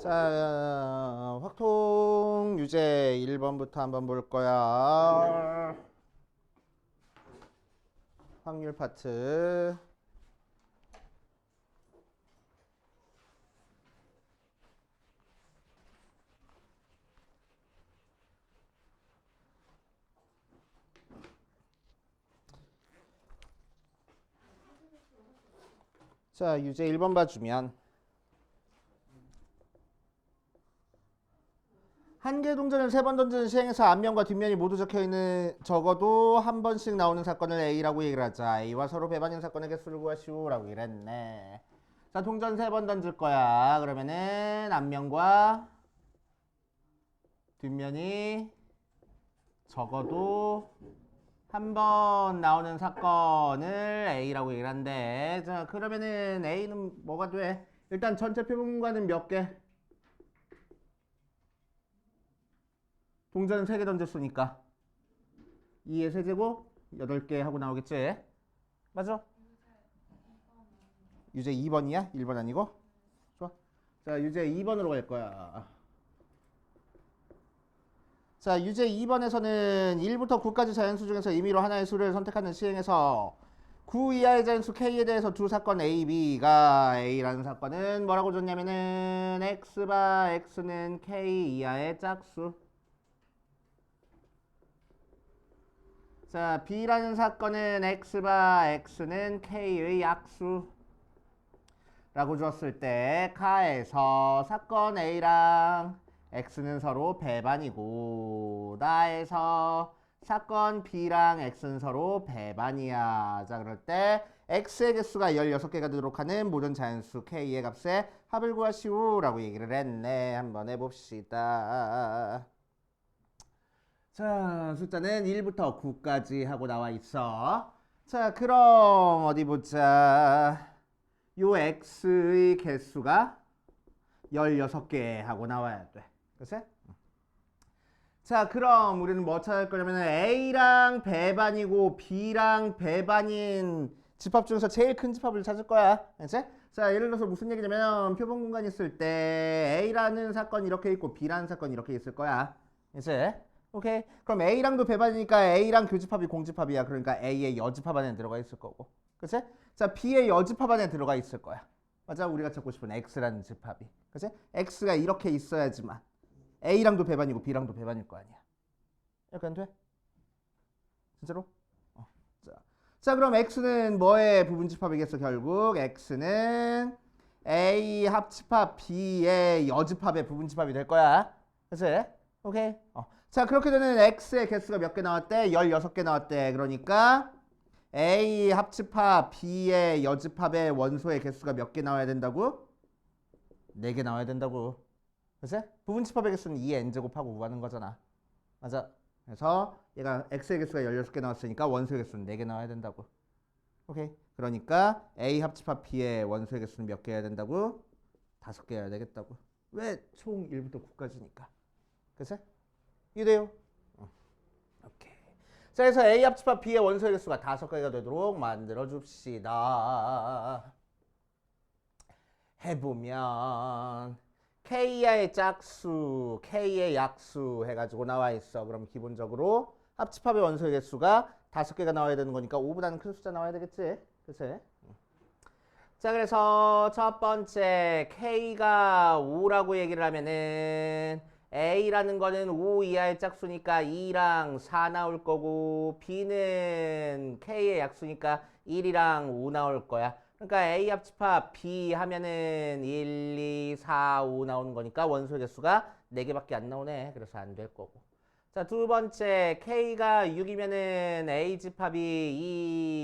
자, 확통 유제 1번부터 한번 볼 거야. 확률 파트. 자, 유제 1번 봐주면 한 개 동전을 3번 던지는 시행에서 앞면과 뒷면이 모두 적혀있는 적어도 한 번씩 나오는 사건을 A라고 얘기를 하자. A와 서로 배반인 사건의 개수를 구하시오 라고 얘기를 했네. 자, 동전 3번 던질 거야. 그러면은 앞면과 뒷면이 적어도 한 번 나오는 사건을 A라고 얘기를 한대. 자, 그러면은 A는 뭐가 돼? 일단 전체 표본공간은 몇 개? 동전은 3개 던졌으니까 2의 세제곱 8개 하고 나오겠지? 맞아? 유제 2번이야? 1번 아니고? 좋아. 자, 유제 2번으로 갈 거야. 자, 유제 2번에서는 1부터 9까지 자연수 중에서 임의로 하나의 수를 선택하는 시행에서 9 이하의 자연수 K에 대해서 두 사건 A, B가 A라는 사건은 뭐라고 줬냐면은 X바 X는 K 이하의 짝수. 자, B라는 사건은 X바 X는 K의 약수 라고 줬을 때 카에서 사건 A랑 X는 서로 배반이고 나에서 사건 B랑 X는 서로 배반이야. 자, 그럴 때 X의 개수가 16개가 되도록 하는 모든 자연수 K의 값에 합을 구하시오 라고 얘기를 했네. 한번 해봅시다. 자, 숫자는 1부터 9까지 하고 나와 있어. 자, 그럼 어디 보자. 요 x의 개수가 16개 하고 나와야 돼. 그치? 자, 그럼 우리는 뭐 찾을 거냐면 A랑 배반이고 B랑 배반인 집합 중에서 제일 큰 집합을 찾을 거야. 그치? 자, 예를 들어서 무슨 얘기냐면 표본 공간이 있을 때 A라는 사건이 이렇게 있고 B라는 사건이 이렇게 있을 거야. 그치? 오케이. 그럼 A랑도 배반이니까 A랑 교집합이 공집합이야. 그러니까 A의 여집합 안에 들어가 있을 거고. 그치? 자, B의 여집합 안에 들어가 있을 거야. 맞아? 우리가 찾고 싶은 X라는 집합이. 그치? X가 이렇게 있어야지만 A랑도 배반이고 B랑도 배반일 거 아니야. 이렇게 안 돼? 진짜로? 자. 자, 그럼 X는 뭐의 부분집합이겠어? 결국 X는 A 합집합 B의 여집합의 부분집합이 될 거야. 그치? 오케이? 자, 그렇게 되는 X의 개수가 몇 개 나왔대? 16개 나왔대. 그러니까 A 합집합 B의 여집합의 원소의 개수가 몇 개 나와야 된다고? 4개 나와야 된다고. 그치? 부분집합의 개수는 2의 n제곱하고 구하는 거잖아. 맞아. 그래서 얘가 X의 개수가 16개 나왔으니까 원소의 개수는 4개 나와야 된다고. 오케이. 그러니까 A 합집합 B의 원소의 개수는 몇 개 해야 된다고? 5개 해야 되겠다고. 왜? 총 1부터 9까지니까. 그치? 이래요. 오케이. 자, 그래서 A 합집합 B의 원소의 개수가 5개가 되도록 만들어 줍시다. 해보면 K의 짝수, K의 약수 해가지고 나와 있어. 그럼 기본적으로 합집합의 원소의 개수가 5개가 나와야 되는 거니까 5보다는 큰 숫자 나와야 되겠지? 그치? 자, 그래서 첫 번째 K가 5라고 얘기를 하면은 A라는 거는 5 이하의 짝수니까 2랑 4 나올 거고 B는 K의 약수니까 1이랑 5 나올 거야. 그러니까 A 합집합 B 하면은 1, 2, 4, 5 나오는 거니까 원소의 개수가 4개밖에 안 나오네. 그래서 안 될 거고. 자, 두 번째 K가 6이면은 A 집합이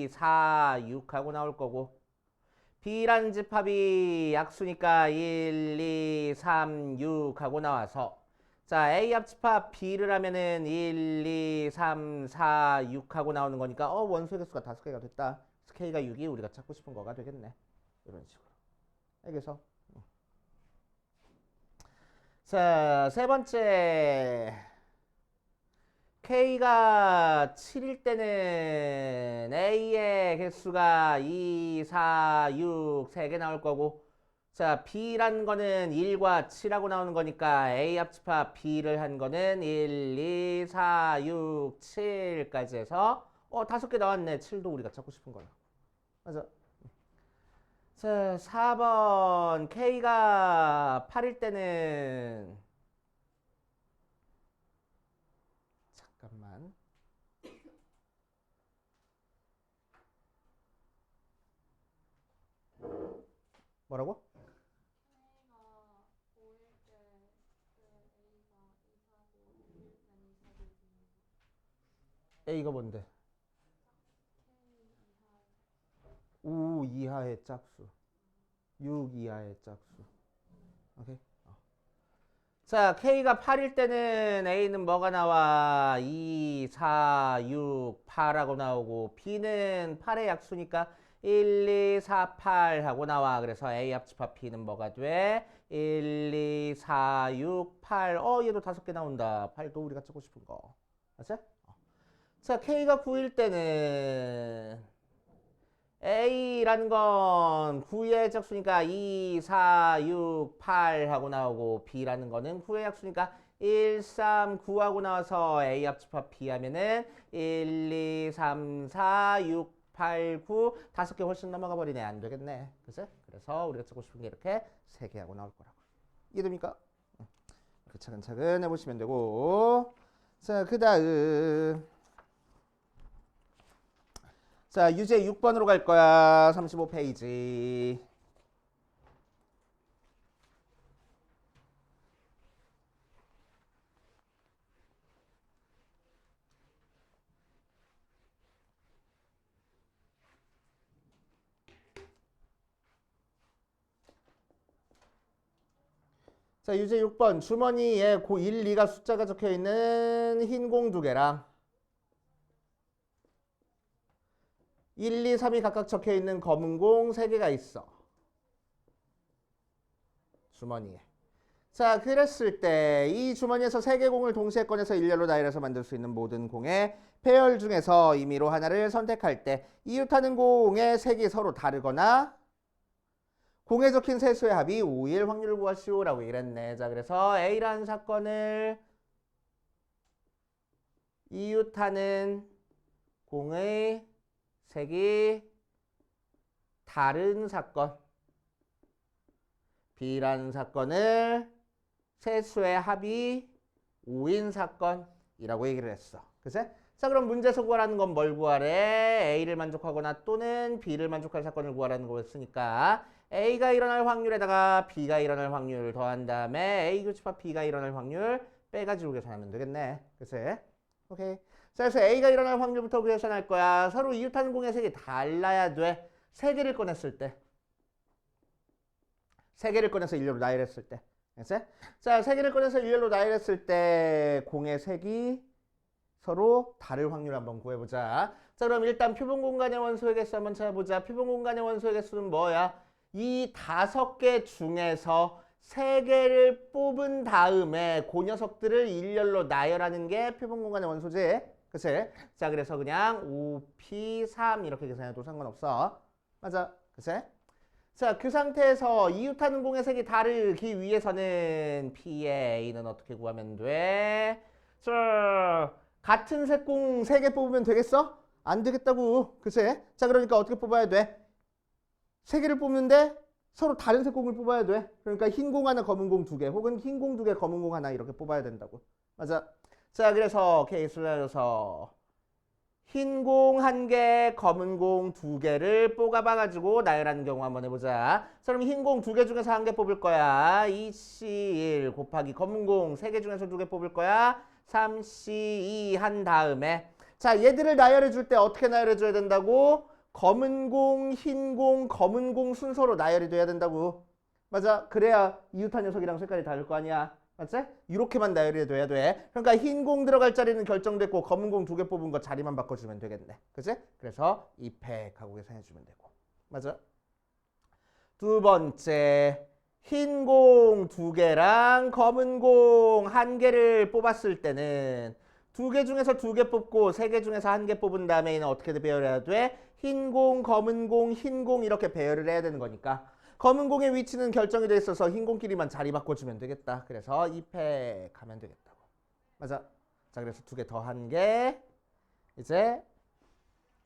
2, 4, 6 하고 나올 거고 B라는 집합이 약수니까 1, 2, 3, 6 하고 나와서 자, A 합집합 B를 하면은 1, 2, 3, 4, 6 하고 나오는 거니까 원소의 개수가 5개가 됐다. K가 6이 우리가 찾고 싶은 거가 되겠네. 이런 식으로. 알겠어? 자, 세 번째 K가 7일 때는 A의 개수가 2, 4, 6 3개 나올 거고 자, B란 거는 1과 7하고 나오는 거니까 A 합집합 B를 한 거는 1, 2, 4, 6, 7까지 해서 5개 나왔네. 7도 우리가 찾고 싶은 거야. 맞아. 자, 4번 K가 8일 때는 잠깐만. 뭐라고? A가 뭔데? 5 이하의 짝수. 6 이하의 짝수. 오케이. 자, K가 8일 때는 A는 뭐가 나와? 2, 4, 6, 8하고 나오고 B는 8의 약수니까 1, 2, 4, 8 하고 나와. 그래서 A 합집합 B는 뭐가 돼? 1, 2, 4, 6, 8. 얘도 5개 나온다. 8도 우리가 찾고 싶은 거. 맞지? 자, K가 9일 때는 A라는 건 9의 짝수니까 2, 4, 6, 8 하고 나오고 B라는 거는 9의 약수니까 1, 3, 9 하고 나와서 A 합집합 B 하면은 1, 2, 3, 4, 6, 8, 9 5개 훨씬 넘어가 버리네. 안 되겠네. 그치? 그래서 우리가 찾고 싶은 게 이렇게 3개 하고 나올 거라고. 이해됩니까? 이렇게 차근차근 해보시면 되고. 자, 그 다음. 자, 유제 6번으로 갈 거야. 35페이지. 자, 유제 6번. 주머니에 고 1, 2가 숫자가 적혀 있는 흰 공 2개랑 1, 2, 3이 각각 적혀 있는 검은 공 3개가 있어. 주머니에. 자, 그랬을 때 이 주머니에서 3개 공을 동시에 꺼내서 일렬로 나열해서 만들 수 있는 모든 공의 배열 중에서 임의로 하나를 선택할 때 이웃하는 공의 색이 서로 다르거나 공에 적힌 세 수의 합이 5일 확률을 구하시오라고 이랬네. 자, 그래서 A라는 사건을 이웃하는 공의 색이 다른 사건, B라는 사건을 세 수의 합이 5인 사건이라고 얘기를 했어. 그치? 자, 그럼 문제에서 구하라는 건 뭘 구하래? A를 만족하거나 또는 B를 만족할 사건을 구하라는 거였으니까 A가 일어날 확률에다가 B가 일어날 확률 더한 다음에 A 교집합 B가 일어날 확률 빼가지고 계산하면 되겠네. 그치? 오케이. 자, 그래서 A가 일어날 확률부터 계산할 거야. 서로 이웃하는 공의 색이 달라야 돼. 3개를 꺼냈을 때. 3개를 꺼내서 일렬로 나열했을 때. 알았지? 자, 3개를 꺼내서 일렬로 나열했을 때 공의 색이 서로 다를 확률 한번 구해보자. 자, 그럼 일단 표본 공간의 원소의 개수 한번 찾아보자. 표본 공간의 원소의 개수는 뭐야? 이 5개 중에서 3개를 뽑은 다음에 그 녀석들을 일렬로 나열하는 게 표본 공간의 원소지. 그치? 자, 그래서 그냥 5P3 이렇게 계산해도 상관없어. 맞아. 그치? 자, 그 상태에서 이웃하는 공의 색이 다르기 위해서는 P의 A는 어떻게 구하면 돼? 자, 같은 색 공 3개 뽑으면 되겠어? 안 되겠다고. 그치? 자, 그러니까 어떻게 뽑아야 돼? 3개를 뽑는데 서로 다른 색 공을 뽑아야 돼. 그러니까 흰 공 하나, 검은 공 2개, 혹은 흰 공 2개, 검은 공 하나 이렇게 뽑아야 된다고. 맞아. 자, 그래서 케이스를 내려서 흰 공 1개, 검은 공 2개를 뽑아봐가지고 나열하는 경우 한번 해보자. 자, 그럼 흰 공 2개 중에서 1개 뽑을 거야. 2C1 곱하기 검은 공 3개 중에서 2개 뽑을 거야. 3C2 한 다음에 자, 얘들을 나열해 줄 때 어떻게 나열해 줘야 된다고? 검은 공, 흰 공, 검은 공 순서로 나열이 돼야 된다고. 맞아. 그래야 이웃한 녀석이랑 색깔이 다를 거 아니야. 맞지? 이렇게만 나열이 돼야 돼. 그러니까 흰 공 들어갈 자리는 결정됐고 검은 공 2개 뽑은 거 자리만 바꿔주면 되겠네. 그치? 그래서 이팩하고 계산해주면 되고. 맞아? 두 번째, 흰 공 2개랑 검은 공 1개를 뽑았을 때는 2개 중에서 2개 뽑고 3개 중에서 1개 뽑은 다음에 얘는 어떻게 배열해야 돼? 흰 공, 검은 공, 흰 공 이렇게 배열을 해야 되는 거니까 검은 공의 위치는 결정이 돼 있어서 흰 공끼리만 자리 바꿔주면 되겠다. 그래서 2패 가면 되겠다고. 맞아. 자, 그래서 두 개 더한 게 이제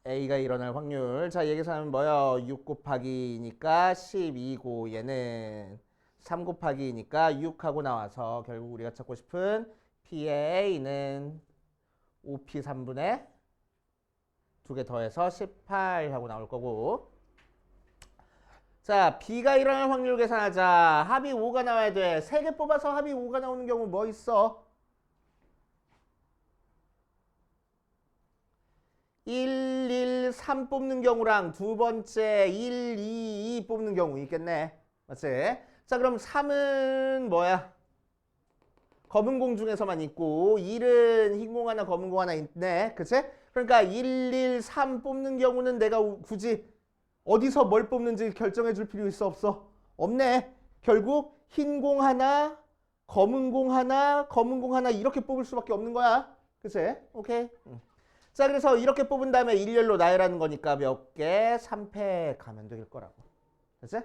A가 일어날 확률. 자, 얘 계산하면 뭐요? 6 곱하기니까 12고 얘는 3 곱하기니까 6하고 나와서 결국 우리가 찾고 싶은 P의 A는 5P 3분의 두 개 더해서 18 하고 나올 거고. 자, B가 일어날 확률 계산하자. 합이 5가 나와야 돼. 3개 뽑아서 합이 5가 나오는 경우 뭐 있어? 1, 1, 3 뽑는 경우랑 두 번째 1, 2, 2 뽑는 경우 있겠네. 맞지? 자, 그럼 3은 뭐야? 검은 공 중에서만 있고 1은 흰 공 하나 검은 공 하나 있네. 그치? 그러니까 1, 1, 3 뽑는 경우는 내가 굳이 어디서 뭘 뽑는지 결정해 줄 필요 있어 없어? 없네. 결국 흰 공 하나, 검은 공 하나, 검은 공 하나 이렇게 뽑을 수밖에 없는 거야. 그치? 오케이. 자, 그래서 이렇게 뽑은 다음에 일렬로 나열하는 거니까 몇 개? 3패 가면 될 거라고. 그치?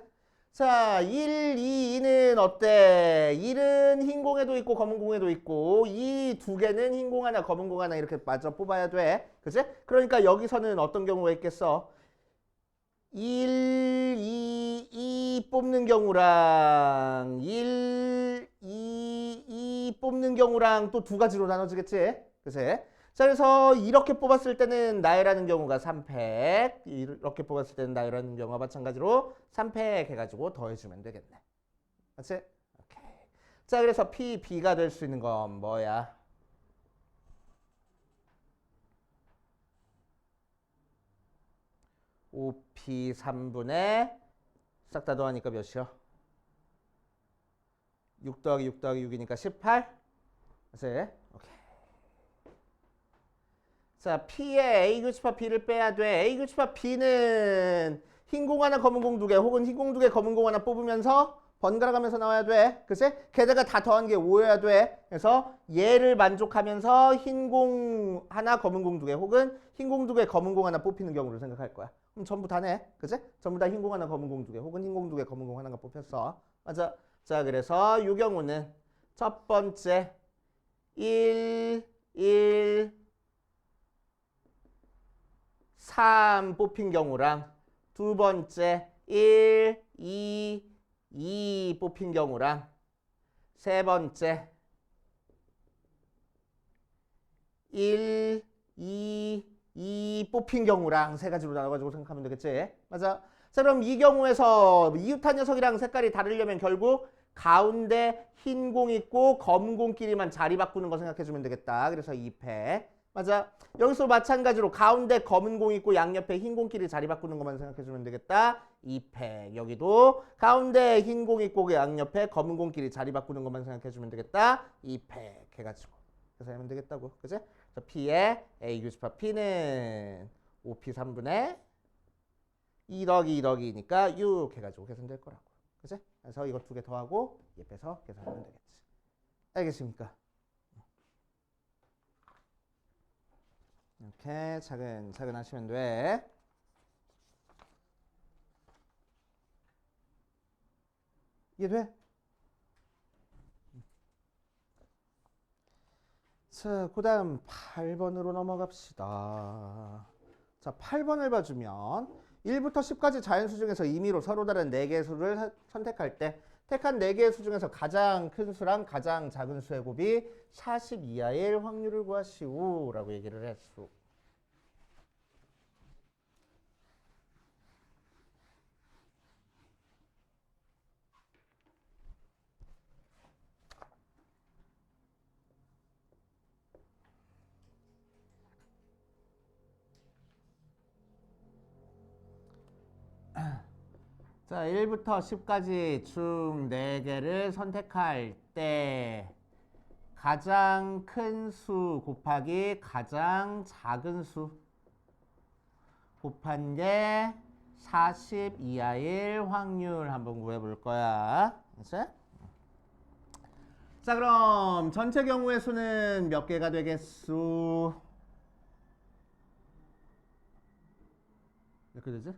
자, 1, 2, 2는 어때? 1은 흰 공에도 있고 검은 공에도 있고 이 두 개는 흰 공 하나 검은 공 하나 이렇게 마저 뽑아야 돼. 그치? 그러니까 여기서는 어떤 경우가 있겠어? 1, 2, 2 뽑는 경우랑 1, 2, 2 뽑는 경우랑 또 두 가지로 나눠지겠지? 그치? 자, 그래서 이렇게 뽑았을 때는 나열하는 경우가 3팩, 이렇게 뽑았을 때는 나열하는 경우가 마찬가지로 3팩 해가지고 더해주면 되겠네. 맞지? 오케이. 자, 그래서 P, B가 될 수 있는 건 뭐야? OP 3분의 싹 다 더하니까 몇이요? 6 더하기 6 더하기 6이니까 18? 맞지? 오케이. 자, P에 A 교집합 B를 빼야 돼. A 교집합 B는 흰 공 하나 검은 공 두 개 혹은 흰 공 두 개 검은 공 하나 뽑으면서 번갈아 가면서 나와야 돼. 그치? 게다가 다 더한 게 5여야 돼. 그래서 얘를 만족하면서 흰 공 하나 검은 공 두 개 혹은 흰 공 두 개 검은 공 하나 뽑히는 경우를 생각할 거야. 그럼 전부 다네. 그치? 전부 다 흰 공 하나 검은 공 두 개 혹은 흰 공 두 개 검은 공 하나가 뽑혔어. 맞아. 자, 그래서 이 경우는 첫 번째 1, 1, 3 뽑힌 경우랑 두 번째 1, 2, 2 뽑힌 경우랑 세 번째 1, 2, 2 뽑힌 경우랑 세 가지로 나눠가지고 생각하면 되겠지? 맞아. 자, 그럼 이 경우에서 이웃한 녀석이랑 색깔이 다르려면 결국 가운데 흰 공 있고 검은 공끼리만 자리 바꾸는 거 생각해주면 되겠다. 그래서 2패. 맞아. 여기서 마찬가지로 가운데 검은 공 있고 양옆에 흰 공끼리 자리 바꾸는 것만 생각해주면 되겠다. 2패. 여기도 가운데 흰 공 있고 양옆에 검은 공끼리 자리 바꾸는 것만 생각해주면 되겠다. 2패 해가지고. 그래서 하면 되겠다고. 그치? 그래서 P의 A 교집합 P는 5P 3분의 2 더하기 2 더하기니까 6 해가지고 계산될 거라고. 그치? 그래서 이거 두 개 더하고 얘 빼서 계산하면 되겠지. 알겠습니까? 이렇게 차근차근 하시면 돼. 이해돼? 자, 그 다음 8번으로 넘어갑시다. 자, 8번을 봐주면 1부터 10까지 자연수 중에서 임의로 서로 다른 4개의 수를 선택할 때 택한 4개의 수 중에서 가장 큰 수랑 가장 작은 수의 곱이 40 이하일 확률을 구하시오 라고 얘기를 했어. 자, 1부터 10까지 중 4개를 선택할 때 가장 큰 수 곱하기 가장 작은 수 곱한 게 40 이하일 확률 한번 구해볼 거야. 그치? 자, 그럼 전체 경우의 수는 몇 개가 되겠수? 몇 개 되지?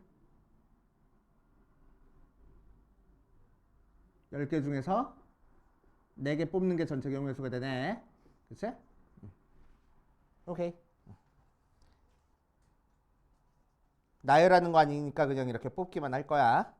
10개 중에서 4개 뽑는 게 전체 경우의 수가 되네. 그치? 오케이. 나열하는 거 아니니까 그냥 이렇게 뽑기만 할 거야.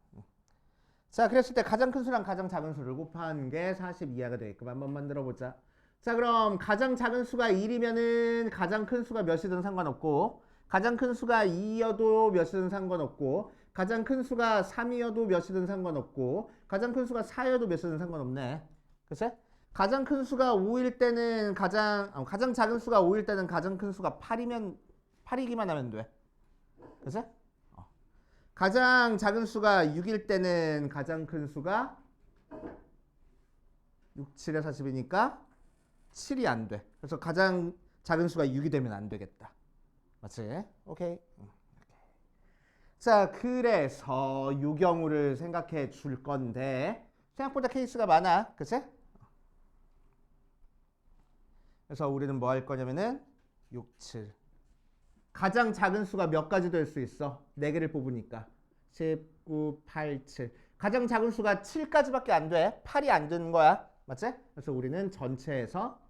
자, 그랬을 때 가장 큰 수랑 가장 작은 수를 곱하는 게 40 이하가 되게끔 한번 만들어 보자. 자, 그럼 가장 작은 수가 1이면은 가장 큰 수가 몇이든 상관없고, 가장 큰 수가 2여도 몇이든 상관없고, 가장 큰 수가 3이어도 몇이든 상관없고, 가장 큰 수가 4여도 몇이든 상관없네. 그치? 가장 큰 수가 5일 때는 가장 작은 수가 5일 때는 가장 큰 수가 8이기만 하면 돼. 그치? 가장 작은 수가 6일 때는 가장 큰 수가 6, 7에 40이니까 7이 안 돼. 그래서 가장 작은 수가 6이 되면 안 되겠다. 맞지? 오케이. 자, 그래서 이 경우를 생각해 줄 건데 생각보다 케이스가 많아. 그치? 그래서 우리는 뭐 할 거냐면은 6, 7. 가장 작은 수가 몇 가지 될 수 있어? 4개를 뽑으니까 10, 9, 8, 7. 가장 작은 수가 7까지밖에 안 돼. 8이 안 되는 거야. 맞지? 그래서 우리는 전체에서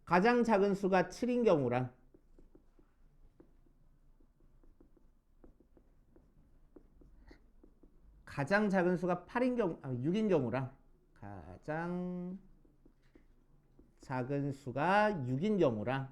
가장 작은 수가 7인 경우랑 가장 작은 수가 6인 경우랑 가장 작은 수가 6인 경우랑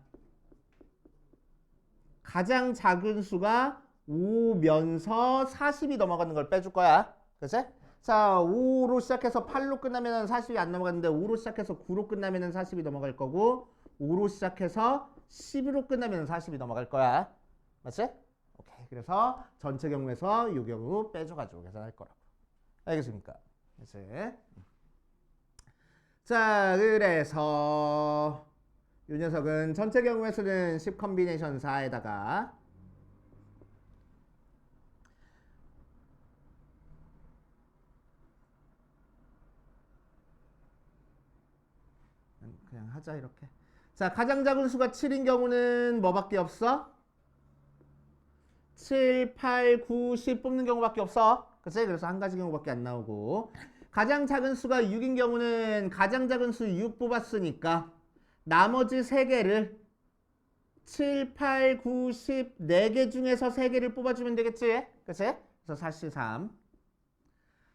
가장 작은 수가 5면서 40이 넘어가는 걸 빼줄 거야. 그치? 자, 5로 시작해서 8로 끝나면 40이 안 넘어가는데 5로 시작해서 9로 끝나면 40이 넘어갈 거고 5로 시작해서 11로 끝나면 40이 넘어갈 거야. 맞지? 오케이. 그래서 전체 경우에서 이 경우 빼줘가지고 계산할 거라고. 알겠습니까? 그치? 자, 그래서 이 녀석은 전체 경우에서는 10 컨비네이션 4에다가 그냥 하자 이렇게. 자, 가장 작은 수가 7인 경우는 뭐밖에 없어? 7, 8, 9, 10 뽑는 경우밖에 없어. 그치? 그래서 한 가지 경우밖에 안 나오고 가장 작은 수가 6인 경우는 가장 작은 수 6 뽑았으니까 나머지 3개를 7, 8, 9, 10 4개 중에서 3개를 뽑아주면 되겠지? 그치? 그래서 43.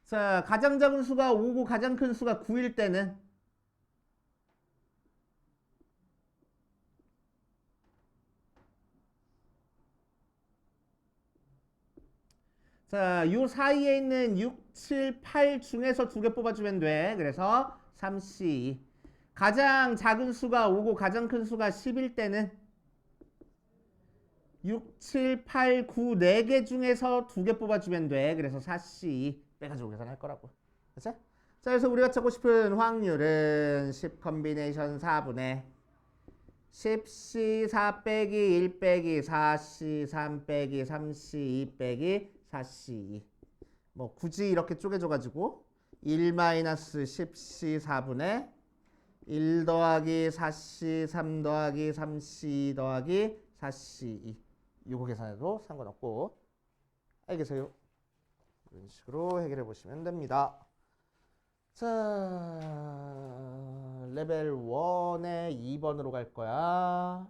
자, 가장 작은 수가 5고 가장 큰 수가 9일 때는 자, 요 사이에 있는 6, 7, 8 중에서 2개 뽑아주면 돼. 그래서 3C. 가장 작은 수가 5고 가장 큰 수가 10일 때는 6, 7, 8, 9, 4개 중에서 2개 뽑아주면 돼. 그래서 4C 빼가지고 계산할 거라고. 그치? 자, 그래서 우리가 찾고 싶은 확률은 10 컨비네이션 4분의 10C 4 빼기 1 빼기 4C 3 빼기 3C 2 빼기 4C 뭐 굳이 이렇게 쪼개줘가지고 1-10C 4분의 1 더하기 4C 3 더하기 3C 더하기 4C 2 이거 계산해도 상관없고 알겠어요? 이런 식으로 해결해 보시면 됩니다. 자, 레벨 1의 2번으로 갈 거야.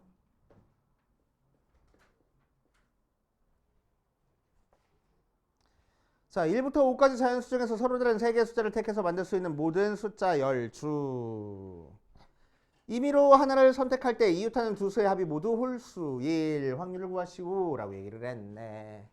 자, 1부터 5까지 자연수 중에서 서로 다른 3개의 숫자를 택해서 만들 수 있는 모든 숫자 열주. 임의로 하나를 선택할 때 이웃하는 두 수의 합이 모두 홀수일 확률을 구하시오 라고 얘기를 했네.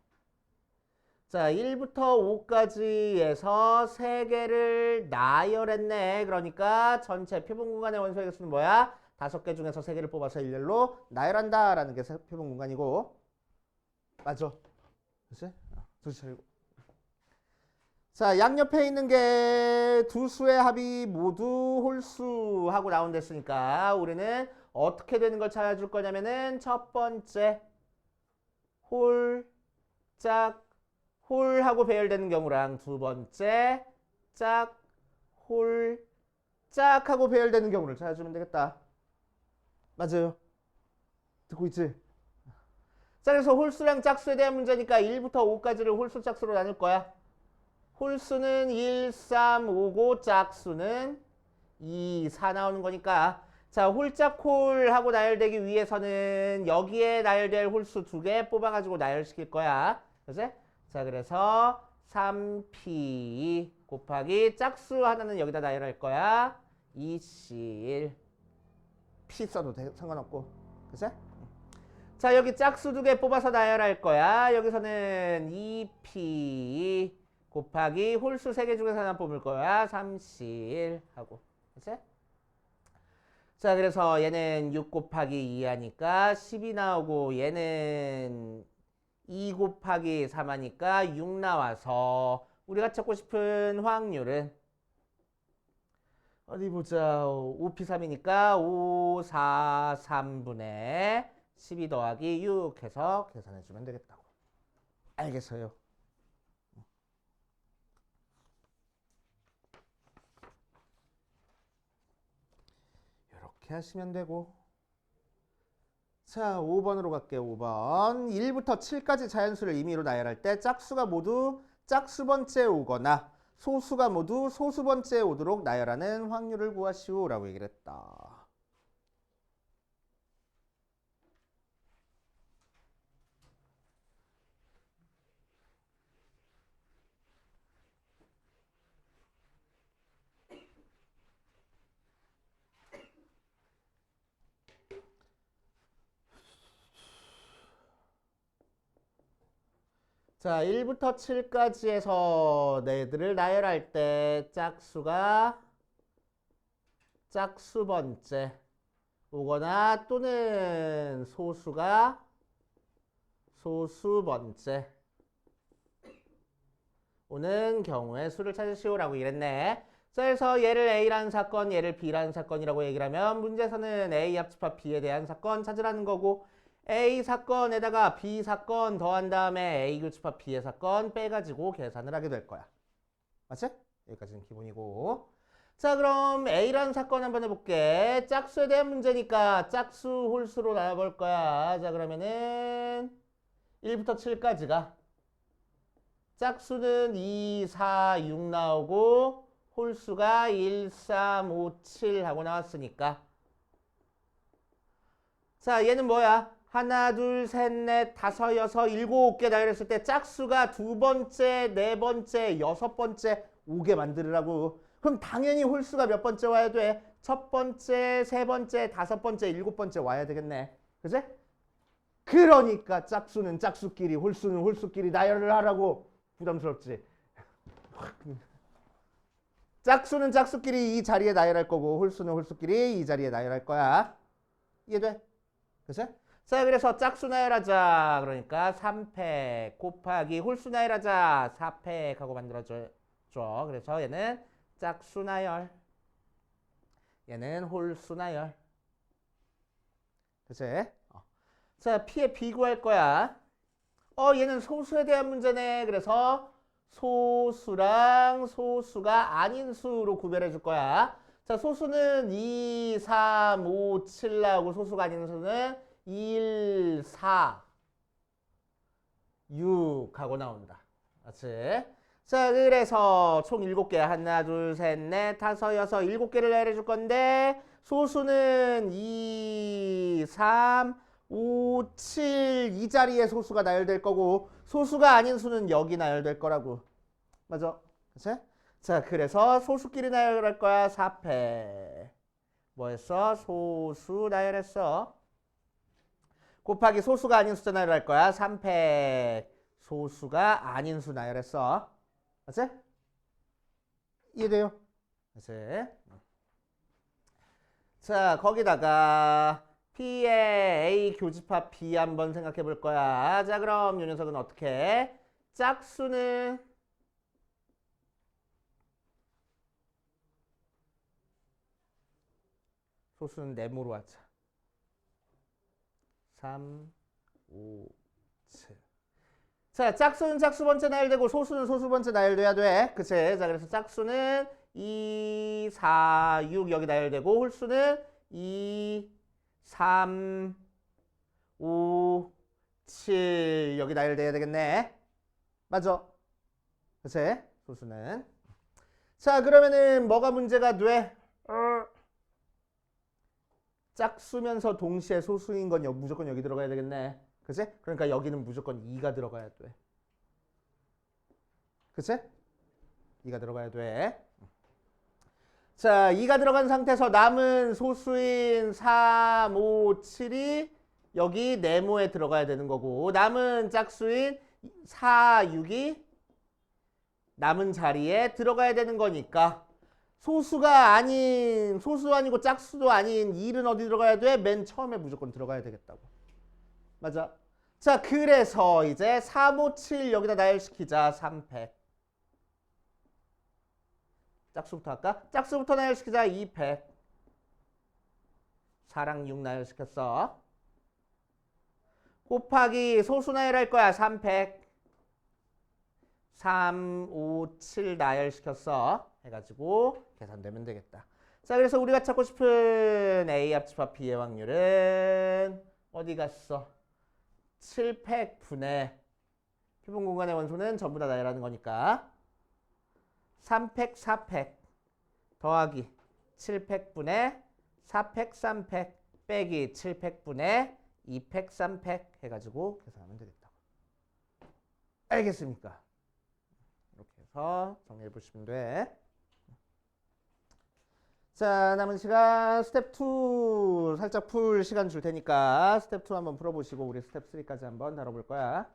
자, 1부터 5까지에서 3개를 나열했네. 그러니까 전체 표본 공간의 원소의 개수는 뭐야? 5개 중에서 3개를 뽑아서 일렬로 나열한다 라는 게 표본 공간이고 맞아. 그치? 둘째 차리고. 자, 양옆에 있는 게 두 수의 합이 모두 홀수하고 나온댔으니까 우리는 어떻게 되는 걸 찾아줄 거냐면은 첫 번째 홀, 짝, 홀하고 배열되는 경우랑 두 번째 짝, 홀, 짝하고 배열되는 경우를 찾아주면 되겠다. 맞아요. 듣고 있지? 자, 그래서 홀수랑 짝수에 대한 문제니까 1부터 5까지를 홀수 짝수로 나눌 거야. 홀수는 1, 3, 5고 짝수는 2, 4 나오는 거니까 자, 홀짝홀하고 나열되기 위해서는 여기에 나열될 홀수 2개 뽑아가지고 나열시킬 거야. 그치? 자, 그래서 3p 곱하기 짝수 하나는 여기다 나열할 거야. 2c1 p 써도 상관없고. 그치? 자, 여기 짝수 2개 뽑아서 나열할 거야. 여기서는 2p 곱하기 홀수 3개 중에서 하나 뽑을 거야. 3c1 하고. 그치? 자, 그래서 얘는 6 곱하기 2 하니까 10이 나오고 얘는 2 곱하기 3 하니까 6 나와서 우리가 찾고 싶은 확률은 어디 보자. 5p3이니까 5, 4, 3분의 12 더하기 6 해서 계산해주면 되겠다고. 알겠어요. 이렇게 하시면 되고. 자, 5번으로 갈게요. 5번. 1부터 7까지 자연수를 임의로 나열할 때 짝수가 모두 짝수번째에 오거나 소수가 모두 소수번째에 오도록 나열하는 확률을 구하시오 라고 얘기를 했다. 자, 1부터 7까지 해서 네들을 나열할 때 짝수가 짝수번째 오거나 또는 소수가 소수번째 오는 경우의 수를 찾으시오라고 이랬네. 자, 그래서 얘를 A라는 사건, 얘를 B라는 사건이라고 얘기를 하면 문제에서는 A 합집합 B에 대한 사건 찾으라는 거고 A 사건에다가 B 사건 더한 다음에 A 교집합 B의 사건 빼가지고 계산을 하게 될 거야. 맞지? 여기까지는 기본이고. 자, 그럼 A라는 사건 한번 해볼게. 짝수에 대한 문제니까 짝수 홀수로 나눠볼 거야. 자, 그러면은 1부터 7까지가 짝수는 2, 4, 6 나오고 홀수가 1, 3, 5, 7 하고 나왔으니까 자, 얘는 뭐야? 하나, 둘, 셋, 넷, 다섯, 여섯, 일곱 개 나열했을 때 짝수가 두 번째, 네 번째, 여섯 번째, 5개 만들으라고. 그럼 당연히 홀수가 몇 번째 와야 돼? 첫 번째, 세 번째, 다섯 번째, 일곱 번째 와야 되겠네. 그치? 그러니까 짝수는 짝수끼리, 홀수는 홀수끼리 나열을 하라고. 부담스럽지? 짝수는 짝수끼리 이 자리에 나열할 거고 홀수는 홀수끼리 이 자리에 나열할 거야. 이해돼? 그치? 자, 그래서 짝수 나열하자. 그러니까 3팩 곱하기 홀수 나열하자. 4팩 하고 만들어줘. 그래서 얘는 짝수 나열. 얘는 홀수 나열. 그치? 자, P에 B 구할 거야. 얘는 소수에 대한 문제네. 그래서 소수랑 소수가 아닌 수로 구별해 줄 거야. 자, 소수는 2, 3, 5, 7 나오고 소수가 아닌 수는 1, 4, 6 하고 나온다. 맞지? 자, 그래서 총 7개. 하나, 둘, 셋, 넷, 다섯, 여섯, 7개를 나열해 줄 건데 소수는 2, 3, 5, 7 이 자리에 소수가 나열될 거고 소수가 아닌 수는 여기 나열될 거라고. 맞아? 그치? 자, 그래서 소수끼리 나열할 거야. 4패. 뭐 했어? 소수 나열했어. 곱하기 소수가 아닌 숫자 나열할 거야. 3패. 소수가 아닌 수 나열했어. 맞지? 이해돼요? 그치? 자, 거기다가 P의 A 교집합 B 한번 생각해 볼 거야. 자, 그럼 이 녀석은 어떻게 해? 짝수는 소수는 네모로 하자. 3, 5, 7. 자, 짝수는 짝수 번째 나열되고 소수는 소수 번째 나열돼야 돼. 그치? 자, 그래서 짝수는 2, 4, 6 여기 나열되고 홀수는 2, 3, 5, 7 여기 나열돼야 되겠네. 맞아. 그치? 소수는. 자, 그러면은 뭐가 문제가 돼? 짝수면서 동시에 소수인 건 무조건 여기 들어가야 되겠네. 그치? 그러니까 여기는 무조건 2가 들어가야 돼. 그치? 2가 들어가야 돼. 자, 2가 들어간 상태에서 남은 소수인 3, 5, 7이 여기 네모에 들어가야 되는 거고, 남은 짝수인 4, 6이 남은 자리에 들어가야 되는 거니까 소수가 아닌, 소수 아니고 짝수도 아닌 1은 어디 들어가야 돼? 맨 처음에 무조건 들어가야 되겠다고. 맞아. 자, 그래서 이제 3, 5, 7 여기다 나열시키자. 300. 짝수부터 할까? 짝수부터 나열시키자. 200. 4랑 6 나열시켰어. 곱하기 소수 나열할 거야. 300. 3, 5, 7 나열시켰어. 해가지고 계산되면 되겠다. 자, 그래서 우리가 찾고 싶은 A 합집합 B의 확률은 어디 갔어? 700분의 표본 공간의 원소는 전부 다 나열하는 거니까 300, 400 더하기 700분의 400, 300 빼기 700분의 200, 300 해가지고 계산하면 되겠다. 알겠습니까? 이렇게 해서 정리해 보시면 돼. 자, 남은 시간 스텝 2 살짝 풀 시간 줄 테니까 스텝 2 한번 풀어보시고 우리 스텝 3까지 한번 다뤄볼 거야.